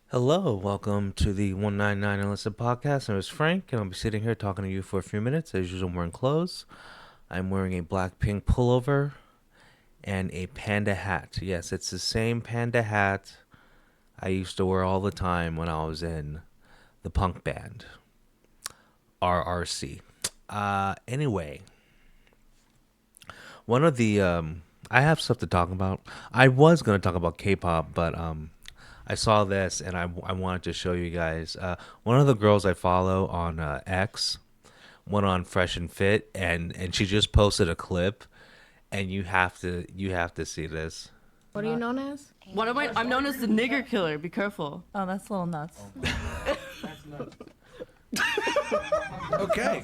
Hello, welcome to the 199 Unlisted podcast. My name is Frank, and I'll be sitting here talking to you for a few minutes. As usual, I'm wearing clothes. I'm wearing a black pink pullover and a panda hat. Yes, it's the same panda hat I used to wear all the time when I was in the punk band, RRC. Anyway, one of the I have stuff to talk about. I was gonna talk about K-pop, but I saw this and I wanted to show you guys. One of the girls I follow on X went on Fresh and Fit, and she just posted a clip, and you have to see this. What are you known as? What am I? I'm known as the nigger killer. Be careful. Oh, that's a little nuts. Okay.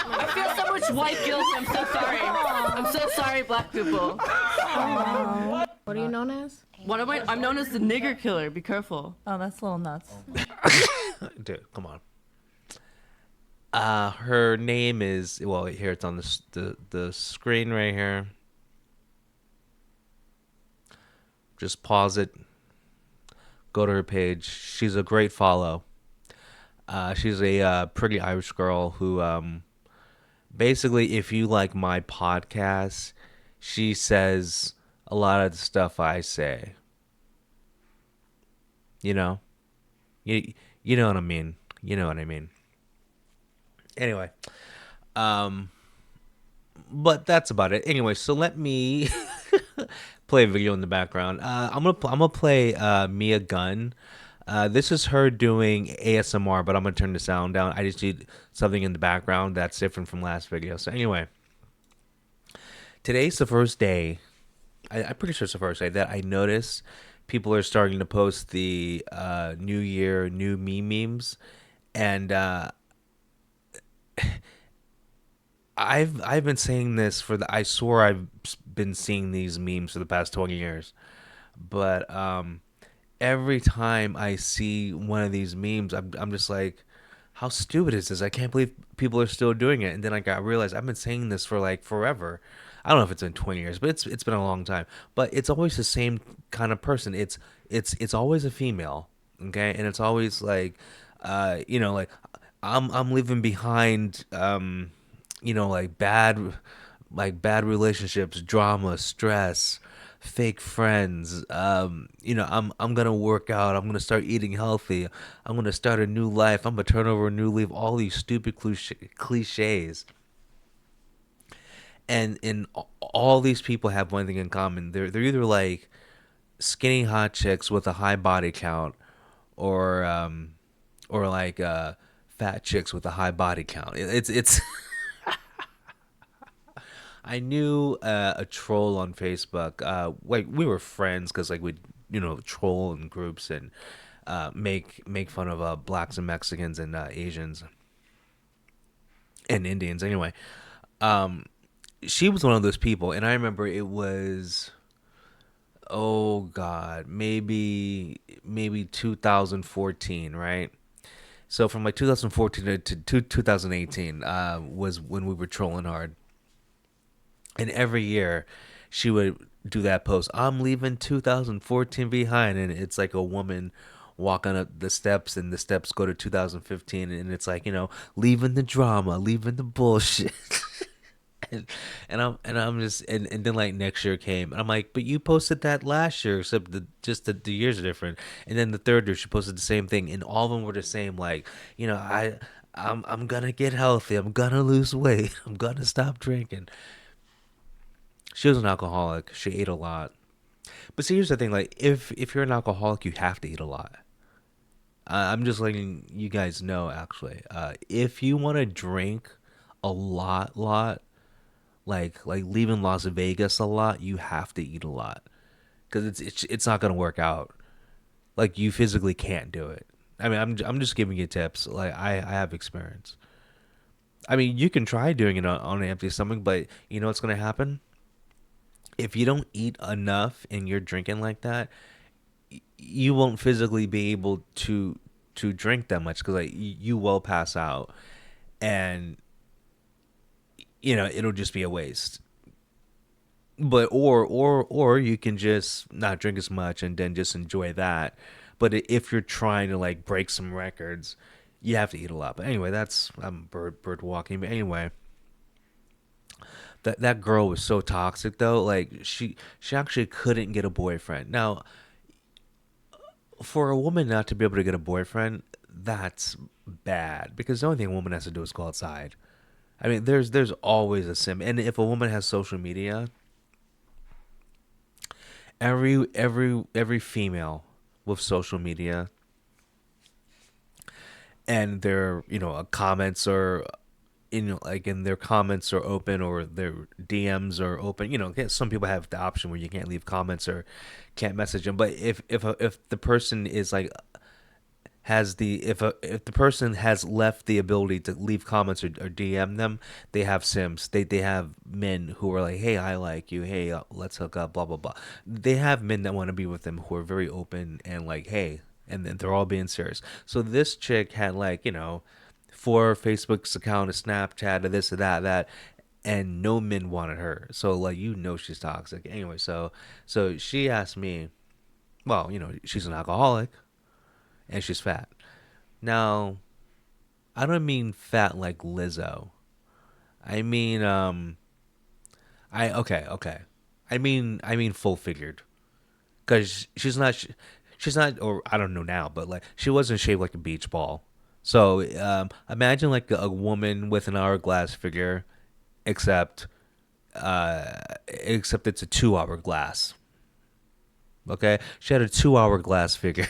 I feel so much white guilt. I'm so sorry. I'm so sorry, black people. What are you known as? What am I? I'm known as the nigger killer. Be careful. Oh, that's a little nuts. Dude, come on. Her name is, well, here it's on the screen right here. Just pause it. Go to her page. She's a great follow. She's a pretty Irish girl who basically, if you like my podcast, she says a lot of the stuff I say. You know? You know what I mean. You know what I mean. Anyway, but that's about it. Anyway, so let me play a video in the background. I'm gonna play Mia Gunn. This is her doing ASMR, but I'm gonna turn the sound down. I just need something in the background that's different from last video. So anyway, today's the first day. I'm pretty sure it's the first day that I noticed people are starting to post the New Year new memes, and I've been saying this for the. I swore I've been seeing these memes for the past 20 years, but every time I see one of these memes, I'm just like, how stupid is this? I can't believe people are still doing it. And then I realized I've been saying this for like forever. I don't know if it's been 20 years, but it's been a long time. But it's always the same kind of person. It's always a female, okay, and it's always like I'm leaving behind like bad relationships, drama, stress, fake friends. I'm gonna work out. I'm gonna start eating healthy. I'm gonna start a new life. I'm gonna turn over a new leaf. All these stupid cliches. And all these people have one thing in common. They're either like skinny hot chicks with a high body count, or like fat chicks with a high body count. It's I knew a troll on Facebook. Like we were friends because like we'd troll in groups and make fun of blacks and Mexicans and Asians and Indians. Anyway, she was one of those people, and I remember it was, oh God, maybe 2014, right? So from like 2014 to 2018 was when we were trolling hard. And every year she would do that post, I'm leaving 2014 behind. And it's like a woman walking up the steps, and the steps go to 2015. And it's like, leaving the drama, leaving the bullshit. and I'm just, and then like next year came, and I'm like, but you posted that last year, except the years are different. And then the third year she posted the same thing, and all of them were the same, like, I'm gonna get healthy, I'm gonna lose weight, I'm gonna stop drinking. She was an alcoholic. She ate a lot. But see, here's the thing: like, if you're an alcoholic, you have to eat a lot. I'm just letting you guys know, actually. If you want to drink a lot, like leaving Las Vegas a lot, you have to eat a lot because it's not gonna work out. Like, you physically can't do it. I mean, I'm just giving you tips. Like, I have experience. I mean, you can try doing it on an empty stomach, but you know what's gonna happen? If you don't eat enough and you're drinking like that, you won't physically be able to drink that much because like you will pass out, and it'll just be a waste. But or you can just not drink as much and then just enjoy that. But if you're trying to like break some records, you have to eat a lot. But anyway, that's I'm bird walking. But anyway, that girl was so toxic though. Like she actually couldn't get a boyfriend. Now, for a woman not to be able to get a boyfriend, that's bad because the only thing a woman has to do is go outside. I mean, there's always a sim, and if a woman has social media, every female with social media and their comments are like in their comments are open or their DMs are open. Some people have the option where you can't leave comments or can't message them. But if the person is like has the if the person has left the ability to leave comments or DM them, they have sims. They have men who are like, hey, I like you. Hey, let's hook up. Blah blah blah. They have men that want to be with them who are very open and like, hey, and then they're all being serious. So this chick had like for Facebook's account, a Snapchat, a this, a that, and no men wanted her. So like she's toxic. Anyway, so she asked me, well, she's an alcoholic and she's fat. Now, I don't mean fat like Lizzo. I mean I okay. I mean full figured cuz she's not or I don't know now, but like she wasn't shaped like a beach ball. So, imagine like a woman with an hourglass figure except except it's a 2 hour glass. Okay? She had a 2 hour glass figure.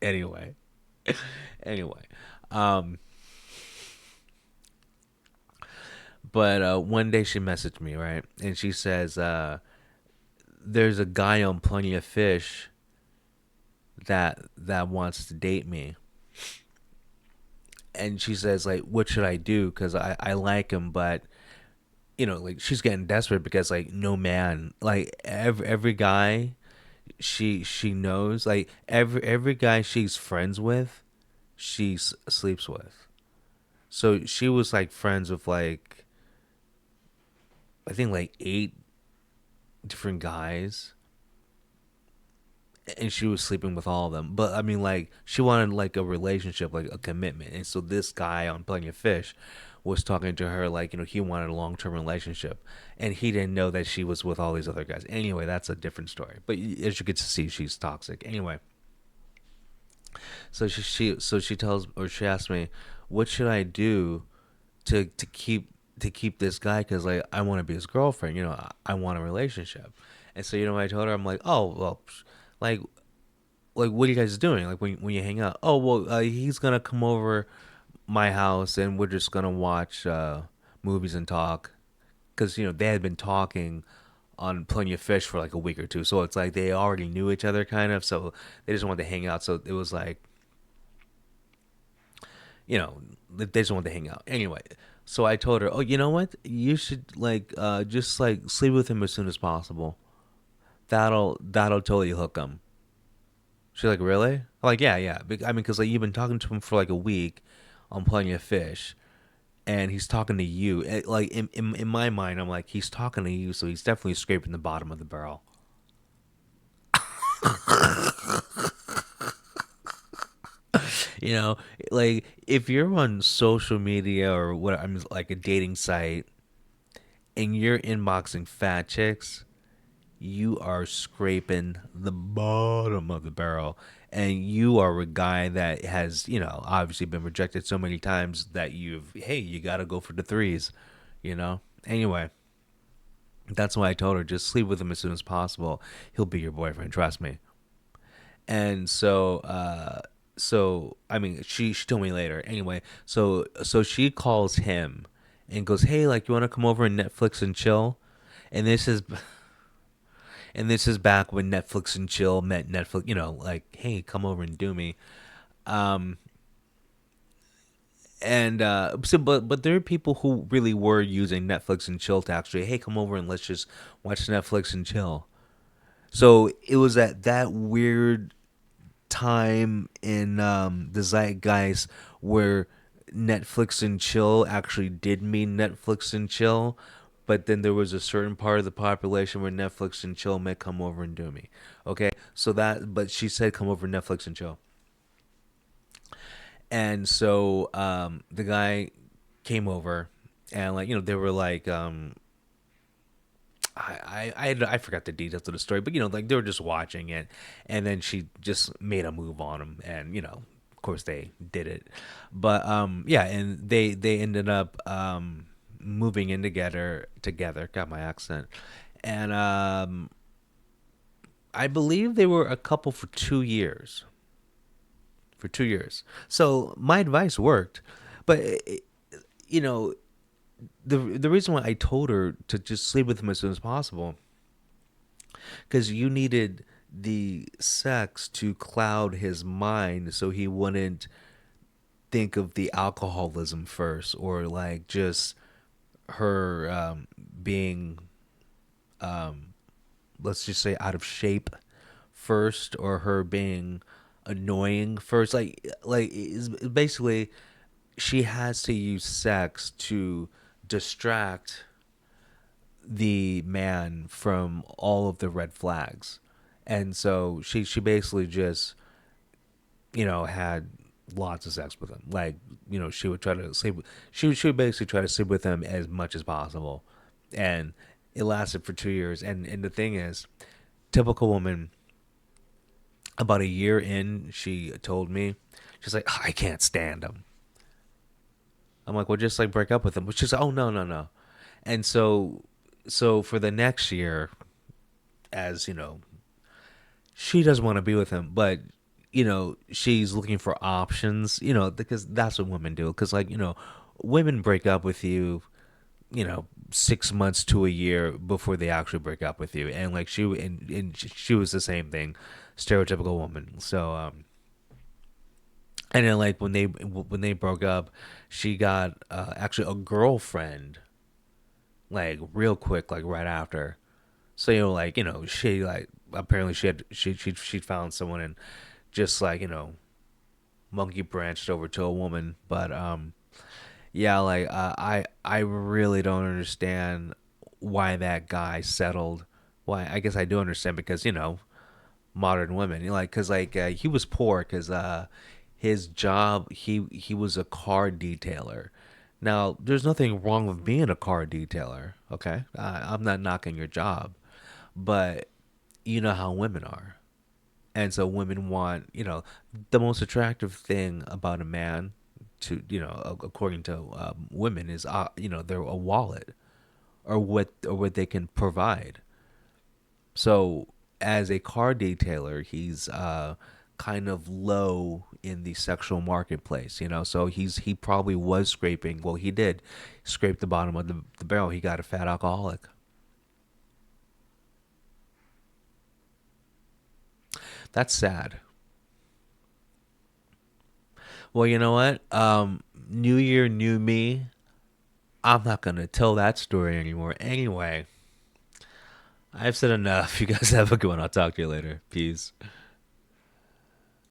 Anyway. Anyway. Um but one day she messaged me, right? And she says there's a guy on Plenty of Fish that wants to date me. And she says like what should I do cuz I like him but like she's getting desperate because like no man like every guy she knows like every guy she's friends with sleeps with. So she was like friends with like I think like 8 different guys and she was sleeping with all of them. But I mean, like, she wanted like a relationship, like a commitment. And so this guy on Plenty of Fish was talking to her like, he wanted a long term relationship, and he didn't know that she was with all these other guys. Anyway, that's a different story. But as you get to see, she's toxic. Anyway, so she tells or she asked me, what should I do to keep this guy because like I want to be his girlfriend. I want a relationship. And so I told her I'm like, oh well, like what are you guys doing like when you hang out? Oh well, he's gonna come over my house and we're just gonna watch movies and talk because they had been talking on Plenty of Fish for like a week or two, so it's like they already knew each other kind of, so they just wanted to hang out. So it was like they just wanted to hang out anyway. So I told her, oh, you know what, you should like just like sleep with him as soon as possible. That'll totally hook him. She's like, really? I'm like, yeah, yeah. I mean, because like you've been talking to him for like a week on Plenty of Fish, and he's talking to you. Like in my mind, I'm like, he's talking to you, so he's definitely scraping the bottom of the barrel. You know, like if you're on social media or what I'm like a dating site, and you're inboxing fat chicks, you are scraping the bottom of the barrel, and you are a guy that has obviously been rejected so many times that you got to go for the threes. Anyway, that's why I told her just sleep with him as soon as possible. He'll be your boyfriend, trust me. And so I mean she told me later anyway. So she calls him and goes, hey, like, you want to come over and Netflix and chill? And this is back when Netflix and chill meant Netflix, like, hey, come over and do me. Um, and but there are people who really were using Netflix and chill to actually, hey, come over and let's just watch Netflix and chill. So it was at that weird time in the zeitgeist where Netflix and chill actually did mean Netflix and chill, but then there was a certain part of the population where Netflix and chill meant come over and do me. Okay, so that, but she said come over Netflix and chill, and so the guy came over, and like they were like I forgot the details of the story, but like they were just watching it, and then she just made a move on him, and of course they did it, but yeah, and they ended up moving in together. Got my accent, and I believe they were a couple for 2 years. For 2 years, so my advice worked, but you know the reason why I told her to just sleep with him as soon as possible, because you needed the sex to cloud his mind so he wouldn't think of the alcoholism first, or like just her being, let's just say, out of shape first, or her being annoying first. Like it's basically she has to use sex to distract the man from all of the red flags. And so she basically just, had lots of sex with him. Like, she would try to sleep she would basically try to sleep with him as much as possible. And it lasted for 2 years. And the thing is, typical woman, about a year in, she told me, she's like, "Oh, I can't stand him." I'm like, "Well, just like break up with him." But she's like, "Oh, no, no, no." And so for the next year, as she doesn't want to be with him, but she's looking for options, because that's what women do. Because like women break up with you, 6 months to a year before they actually break up with you, and like and she was the same thing, stereotypical woman. So and then like when they broke up, she got actually a girlfriend, like real quick, like right after. So like she like apparently she found someone, and just like monkey branched over to a woman. But yeah, like I really don't understand why that guy settled. Why, I guess I do understand, because modern women, like, because like he was poor, because his job, he was a car detailer. Now, there's nothing wrong with being a car detailer, okay? I'm not knocking your job, but you know how women are. And so women want, the most attractive thing about a man, to, according to women, is, their a wallet, or what they can provide. So as a car detailer, he's kind of low in the sexual marketplace, So he probably was scraping. Well, he did scrape the bottom of the barrel. He got a fat alcoholic. That's sad. Well, you know what? New year, new me. I'm not gonna tell that story anymore. Anyway, I've said enough. You guys have a good one. I'll talk to you later. Peace.